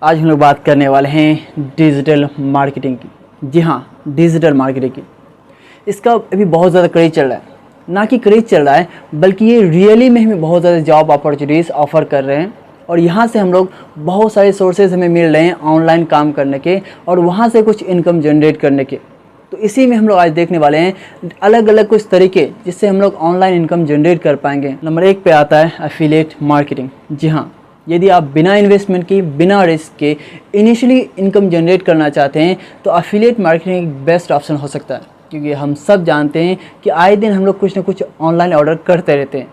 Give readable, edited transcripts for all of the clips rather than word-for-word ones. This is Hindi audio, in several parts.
आज हम लोग बात करने वाले हैं डिजिटल मार्केटिंग की। जी हाँ, डिजिटल मार्केटिंग की। इसका अभी बहुत ज़्यादा क्रेज चल रहा है, ना कि क्रेज चल रहा है बल्कि ये रियली में हमें बहुत ज़्यादा जॉब अपॉर्चुनिटीज़ ऑफ़र कर रहे हैं और यहाँ से हम लोग बहुत सारे सोर्सेज हमें मिल रहे हैं ऑनलाइन काम करने के और वहाँ से कुछ इनकम जनरेट करने के। तो इसी में हम लोग आज देखने वाले हैं अलग अलग कुछ तरीके जिससे हम लोग ऑनलाइन इनकम जनरेट कर पाएंगे। नंबर 1 पे आता है एफिलिएट मार्केटिंग। जी हाँ, यदि आप बिना इन्वेस्टमेंट के, बिना रिस्क के इनिशियली इनकम जनरेट करना चाहते हैं तो एफिलिएट मार्केटिंग एक बेस्ट ऑप्शन हो सकता है, क्योंकि हम सब जानते हैं कि आए दिन हम लोग कुछ ना कुछ ऑनलाइन ऑर्डर करते रहते हैं।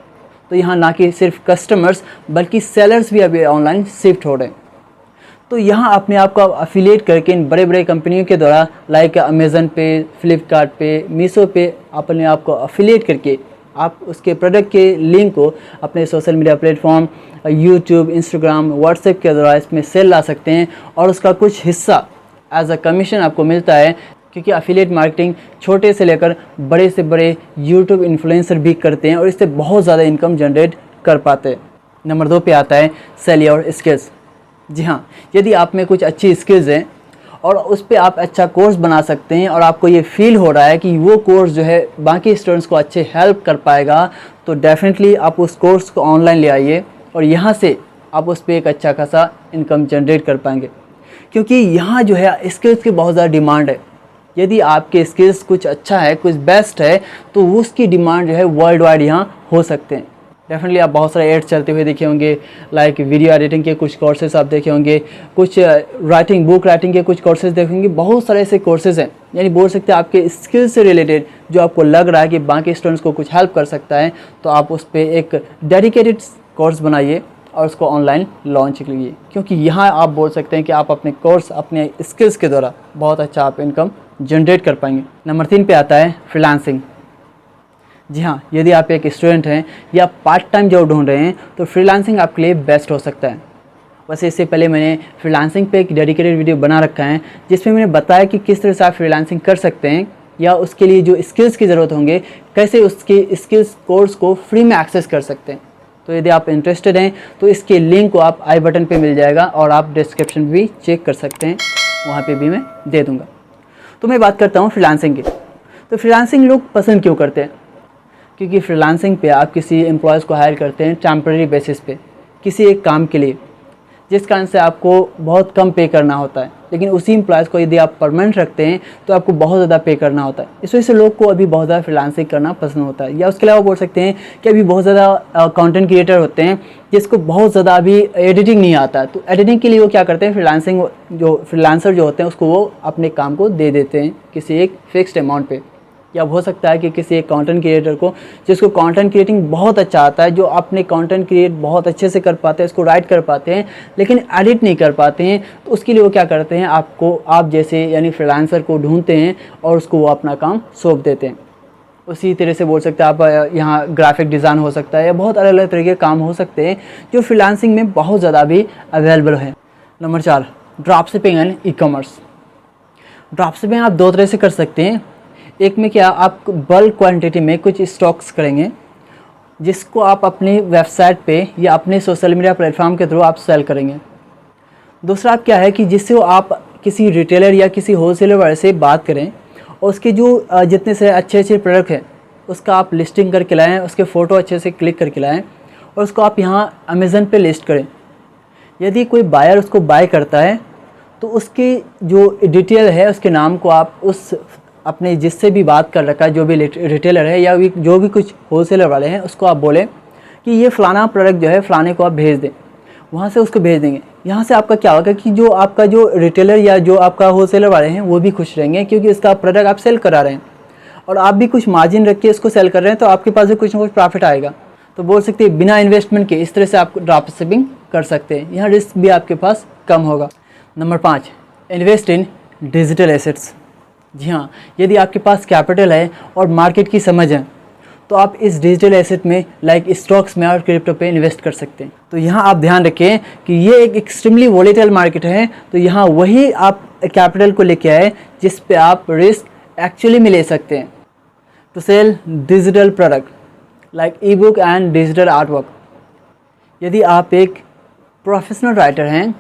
तो यहाँ ना कि सिर्फ कस्टमर्स बल्कि सेलर्स भी अभी ऑनलाइन शिफ्ट हो रहे हैं। तो यहाँ अपने आप को अफिलिएट करके इन बड़े बड़े कंपनियों के द्वारा लाइक अमेज़न पे, फ्लिपकार्ट पे, मीशो पे अपने आप को अफिलिएट करके आप उसके प्रोडक्ट के लिंक को अपने social media platform YouTube, Instagram, WhatsApp के द्वारा इसमें सेल ला सकते हैं और उसका कुछ हिस्सा एज अ कमीशन आपको मिलता है, क्योंकि अफिलिएट मार्केटिंग छोटे से लेकर बड़े से बड़े यूट्यूब इन्फ्लुएंसर भी करते हैं और इससे बहुत ज़्यादा इनकम जनरेट कर पाते हैं। नंबर 2 पे आता है सेल योर स्किल्स। जी हाँ, यदि आप में कुछ अच्छी स्किल्स हैं और उस पर आप अच्छा कोर्स बना सकते हैं और आपको ये फील हो रहा है कि वो कोर्स जो है बाकी स्टूडेंट्स को अच्छे हेल्प कर पाएगा, तो डेफिनेटली आप उस कोर्स को ऑनलाइन ले आइए और यहाँ से आप उस पर एक अच्छा खासा इनकम जनरेट कर पाएंगे, क्योंकि यहाँ जो है स्किल्स की बहुत ज़्यादा डिमांड है। यदि आपके स्किल्स कुछ अच्छा है, कुछ बेस्ट है, तो उसकी डिमांड जो है वर्ल्ड वाइड यहाँ हो सकते हैं। डेफिनेटली आप बहुत सारे एड्स चलते हुए देखे होंगे, लाइक वीडियो एडिटिंग के कुछ कोर्सेज आप देखे होंगे, कुछ राइटिंग, बुक राइटिंग के कुछ कोर्सेज देखेंगे। बहुत सारे ऐसे कोर्सेज हैं, यानी बोल सकते हैं आपके स्किल्स से रिलेटेड जो आपको लग रहा है कि बाकी स्टूडेंट्स को कुछ हेल्प कर सकता है, तो आप उस पर एक डेडिकेटेड कोर्स बनाइए और उसको ऑनलाइन लॉन्च कीजिए, क्योंकि यहाँ आप बोल सकते हैं कि आप अपने कोर्स, अपने स्किल्स के द्वारा बहुत अच्छा आप इनकम जनरेट कर पाएंगे। नंबर 3 पे आता है फ्रीलांसिंग। जी हाँ, यदि आप एक स्टूडेंट हैं या पार्ट टाइम जॉब ढूंढ रहे हैं तो फ्रीलांसिंग आपके लिए बेस्ट हो सकता है। वैसे इससे पहले मैंने फ्रीलांसिंग पे एक डेडिकेटेड वीडियो बना रखा है जिसमें मैंने बताया कि किस तरह से आप फ्रीलांसिंग कर सकते हैं या उसके लिए जो स्किल्स की ज़रूरत होंगे, कैसे उसके स्किल्स कोर्स को फ्री में एक्सेस कर सकते हैं। तो यदि आप इंटरेस्टेड हैं तो इसके लिंक को आप आई बटन पे मिल जाएगा और आप डिस्क्रिप्शन भी चेक कर सकते हैं, वहाँ पे भी मैं दे दूँगा। तो मैं बात करता हूँ फ्रीलांसिंग की। तो फ्रीलांसिंग लोग पसंद क्यों करते हैं? क्योंकि फ्रीलांसिंग पे आप किसी एम्प्लॉयज़ को हायर करते हैं टेम्परेरी बेसिस पे किसी एक काम के लिए, जिस कारण से आपको बहुत कम पे करना होता है, लेकिन उसी एम्प्लॉयज़ को यदि आप परमानेंट रखते हैं तो आपको बहुत ज़्यादा पे करना होता है। इस वजह से लोग को अभी बहुत ज़्यादा फ्रीलांसिंग करना पसंद होता है। या उसके अलावा बोल सकते हैं कि अभी बहुत ज़्यादा कंटेंट क्रिएटर होते हैं जिसको बहुत ज़्यादा अभी एडिटिंग नहीं आता है, तो एडिटिंग के लिए वो क्या करते हैं, फ्रीलांसर जो होते हैं उसको वो अपने काम को दे देते हैं किसी एक फिक्स्ड अमाउंट पे। या हो सकता है कि किसी एक कंटेंट क्रिएटर को जिसको कंटेंट क्रिएटिंग बहुत अच्छा आता है, जो अपने कंटेंट क्रिएट बहुत अच्छे से कर पाते हैं, उसको राइट कर पाते हैं लेकिन एडिट नहीं कर पाते हैं, तो उसके लिए वो क्या करते हैं, आप जैसे यानी फ्रीलांसर को ढूंढते हैं और उसको वो अपना काम सौंप देते हैं। उसी तरह से बोल सकते हैं आप यहाँ ग्राफिक डिज़ाइन हो सकता है या बहुत अलग अलग तरह के काम हो सकते हैं जो फ्रीलांसिंग में बहुत ज़्यादा भी अवेलेबल है। Number 4, drop shipping and e commerce. Drop shipping आप 2 तरह से कर सकते हैं। एक में क्या, आप बल्क क्वांटिटी में कुछ स्टॉक्स करेंगे जिसको आप अपनी वेबसाइट पे या अपने सोशल मीडिया प्लेटफॉर्म के थ्रू आप सेल करेंगे। दूसरा आप क्या है कि जिससे आप किसी रिटेलर या किसी होलसेलर वाले से बात करें और उसके जो जितने से अच्छे अच्छे प्रोडक्ट हैं उसका आप लिस्टिंग करके लाएँ, उसके फ़ोटो अच्छे से क्लिक करके लाएँ और उसको आप यहाँ अमेज़न पे लिस्ट करें। यदि कोई बायर उसको बाय करता है तो उसकी जो डिटेल है उसके नाम को आप उस अपने जिससे भी बात कर रखा है, जो भी रिटेलर है या जो भी कुछ होलसेलर वाले हैं, उसको आप बोलें कि ये फ़लाना प्रोडक्ट जो है फ़लाने को आप भेज दें, वहाँ से उसको भेज देंगे। यहाँ से आपका क्या होगा कि जो आपका जो रिटेलर या जो आपका होलसेलर वाले हैं वो भी खुश रहेंगे, क्योंकि इसका प्रोडक्ट आप सेल करा रहे हैं और आप भी कुछ मार्जिन रख के इसको सेल कर रहे हैं, तो आपके पास भी कुछ ना कुछ प्रॉफिट आएगा। तो बोल सकते हैं बिना इन्वेस्टमेंट के इस तरह से आप ड्रॉप शिपिंग कर सकते हैं। यहाँ रिस्क भी आपके पास कम होगा। Number 5, invest in digital assets. जी हाँ, यदि आपके पास कैपिटल है और मार्केट की समझ है तो आप इस डिजिटल एसेट में लाइक स्टॉक्स में और क्रिप्टो पे इन्वेस्ट कर सकते हैं। तो यहाँ आप ध्यान रखें कि ये एक एक्सट्रीमली वोलेटाइल मार्केट है, तो यहाँ वही आप कैपिटल को लेके आए जिस पे आप रिस्क एक्चुअली में ले सकते हैं। तो sell digital product like ebook and digital artwork. यदि आप एक प्रोफेशनल राइटर हैं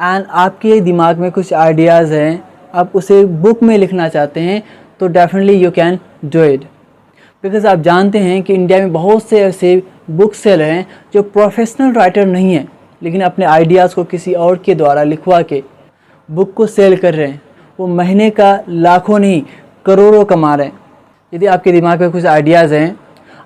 एंड आपके दिमाग में कुछ आइडियाज़ हैं, आप उसे बुक में लिखना चाहते हैं, तो definitely you can do it. Because आप जानते हैं कि इंडिया में बहुत से ऐसे बुक सेलर हैं जो प्रोफेशनल राइटर नहीं हैं, लेकिन अपने आइडियाज़ को किसी और के द्वारा लिखवा के बुक को सेल कर रहे हैं। वो महीने का लाखों नहीं करोड़ों कमा रहे हैं। यदि आपके दिमाग में कुछ आइडियाज़ हैं,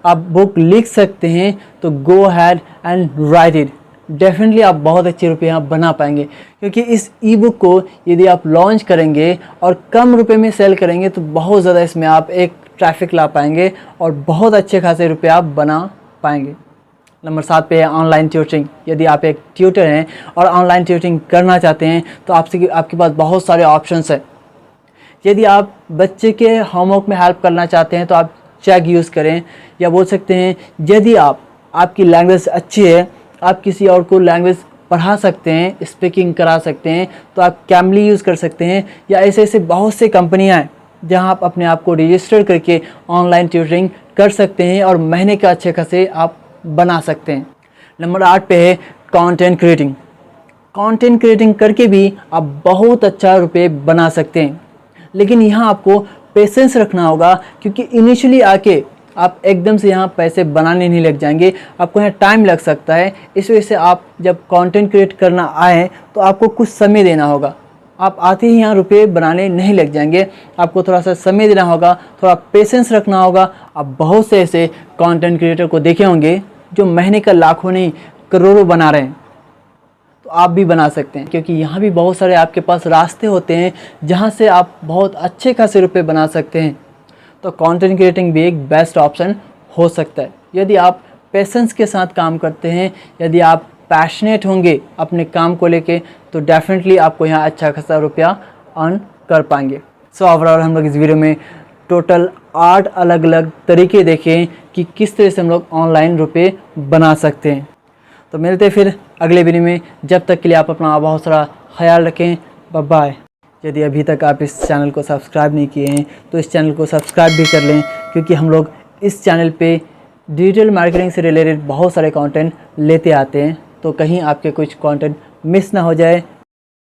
आप बुक लिख सकते हैं, तो go ahead and write it. Definitely आप बहुत अच्छे रुपये यहाँ बना पाएंगे, क्योंकि इस ई बुक को यदि आप लॉन्च करेंगे और कम रुपए में सेल करेंगे तो बहुत ज़्यादा इसमें आप एक ट्रैफिक ला पाएंगे और बहुत अच्छे खासे रुपये आप बना पाएंगे। नंबर 7 पे है ऑनलाइन ट्यूटरिंग। यदि आप एक ट्यूटर हैं और ऑनलाइन ट्यूटरिंग करना चाहते हैं तो आपके पास बहुत सारे ऑप्शंस हैं। यदि आप बच्चे के होमवर्क में हेल्प करना चाहते हैं तो आप चैट यूज़ करें, या बोल सकते हैं यदि आपकी लैंग्वेज अच्छी है, आप किसी और को लैंग्वेज पढ़ा सकते हैं, स्पीकिंग करा सकते हैं, तो आप कैमली यूज़ कर सकते हैं। या ऐसे बहुत से कंपनियाँ हैं जहां आप अपने आप को रजिस्टर करके ऑनलाइन ट्यूटरिंग कर सकते हैं और महीने का अच्छे खासे आप बना सकते हैं। नंबर 8 पे है कंटेंट क्रिएटिंग। कंटेंट क्रिएटिंग करके भी आप बहुत अच्छा रुपये बना सकते हैं, लेकिन यहाँ आपको पेशेंस रखना होगा, क्योंकि इनिशियली आके आप एकदम से यहाँ पैसे बनाने नहीं लग जाएंगे, आपको यहाँ टाइम लग सकता है। इस वजह से आप जब कंटेंट क्रिएट करना आए तो आपको कुछ समय देना होगा। आप आते ही यहाँ रुपये बनाने नहीं लग जाएंगे, आपको थोड़ा सा समय देना होगा, थोड़ा पेशेंस रखना होगा। आप बहुत से ऐसे कंटेंट क्रिएटर को देखे होंगे जो महीने का लाखों नहीं करोड़ों बना रहे हैं, तो आप भी बना सकते हैं, क्योंकि यहाँ भी बहुत सारे आपके पास रास्ते होते हैं जहाँ से आप बहुत अच्छे खासे रुपये बना सकते हैं। तो कंटेंट क्रिएटिंग भी एक बेस्ट ऑप्शन हो सकता है यदि आप पेशेंस के साथ काम करते हैं, यदि आप पैशनेट होंगे अपने काम को लेके, तो डेफिनेटली आपको यहाँ अच्छा खासा रुपया अर्न कर पाएंगे। सो ओवरऑल हम लोग इस वीडियो में टोटल 8 अलग अलग तरीके देखें कि किस तरह से हम लोग ऑनलाइन रुपये बना सकते हैं। तो मिलते हैं फिर अगले वीडियो में, जब तक के लिए आप अपना बहुत सारा ख्याल रखें। Bye bye. यदि अभी तक आप इस चैनल को सब्सक्राइब नहीं किए हैं तो इस चैनल को सब्सक्राइब भी कर लें, क्योंकि हम लोग इस चैनल पे डिजिटल मार्केटिंग से रिलेटेड बहुत सारे कंटेंट लेते आते हैं, तो कहीं आपके कुछ कंटेंट मिस ना हो जाए।